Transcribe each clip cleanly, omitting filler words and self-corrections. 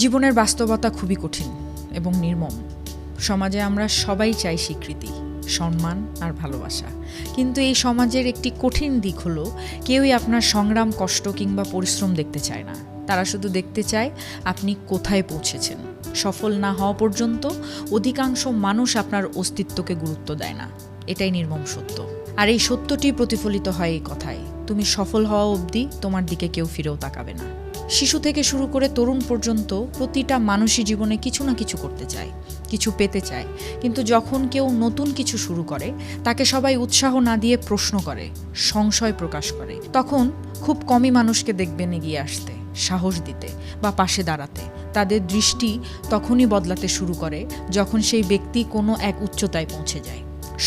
জীবনের বাস্তবতা খুবই কঠিন এবং নির্মম। সমাজে আমরা সবাই চাই স্বীকৃতি, সম্মান আর ভালোবাসা, কিন্তু এই সমাজের একটি কঠিন দিক হলো কেউই আপনার সংগ্রাম, কষ্ট কিংবা পরিশ্রম দেখতে চায় না। তারা শুধু দেখতে চায় আপনি কোথায় পৌঁছেছেন। সফল না হওয়া পর্যন্ত অধিকাংশ মানুষ আপনার অস্তিত্বকে গুরুত্ব দেয় না। এটাই নির্মম সত্য। আর এই সত্যটি প্রতিফলিত হয় এই কথায়, তুমি সফল হওয়া অবধি তোমার দিকে কেউ ফিরেও তাকাবে না। শিশু থেকে শুরু করে তরুণ পর্যন্ত প্রতিটা মানুষই জীবনে কিছু না কিছু করতে চায়, কিছু পেতে চায়, কিন্তু যখন কেউ নতুন কিছু শুরু করে তাকে সবাই উৎসাহ না দিয়ে প্রশ্ন করে, সংশয় প্রকাশ করে, তখন খুব কমই মানুষকে দেখবেন এগিয়ে আসতে, সাহস দিতে বা পাশে দাঁড়াতে। তাদের দৃষ্টি তখনই বদলাতে শুরু করে যখন সেই ব্যক্তি কোনো এক উচ্চতায় পৌঁছে যায়,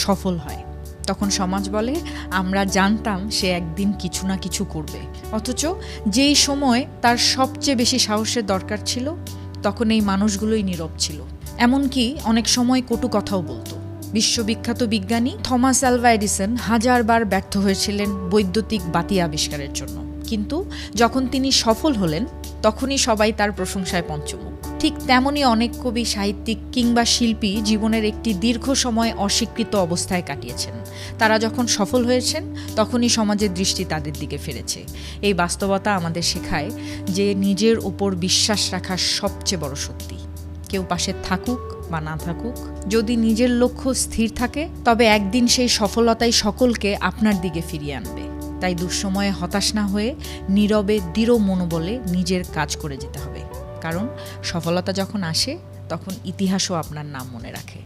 সফল হয়। তখন সমাজ বলে, আমরা জানতাম সে একদিন কিছু না কিছু করবে। অথচ যেই সময় তার সবচেয়ে বেশি সাহসের দরকার ছিল, তখন এই মানুষগুলোই নীরব ছিল। এমনকি অনেক সময় কটু কথাও বলতো। বিশ্ববিখ্যাত বিজ্ঞানী থমাস আলভা এডিসন হাজারবার ব্যর্থ হয়েছিলেন বৈদ্যুতিক বাতি আবিষ্কারের জন্য, কিন্তু যখন তিনি সফল হলেন তখনই সবাই তার প্রশংসায় পঞ্চমুখ। ঠিক তেমনই অনেক কবি, সাহিত্যিক কিংবা শিল্পী জীবনের একটি দীর্ঘ সময় অস্বীকৃত অবস্থায় কাটিয়েছেন। তারা যখন সফল হয়েছেন তখনই সমাজের দৃষ্টি তাদের দিকে ফিরেছে। এই বাস্তবতা আমাদের শেখায় যে নিজের ওপর বিশ্বাস রাখা সবচেয়ে বড় শক্তি। কেউ পাশে থাকুক বা না থাকুক, যদি নিজের লক্ষ্য স্থির থাকে তবে একদিন সেই সফলতাই সকলকে আপনার দিকে ফিরিয়ে আনবে। তাই দুঃসময়ে হতাশ না হয়ে নীরবে দৃঢ় মনোবলে নিজের কাজ করে যেতে হবে, কারণ সফলতা যখন আসে তখন ইতিহাসও আপনার নাম মনে রাখে।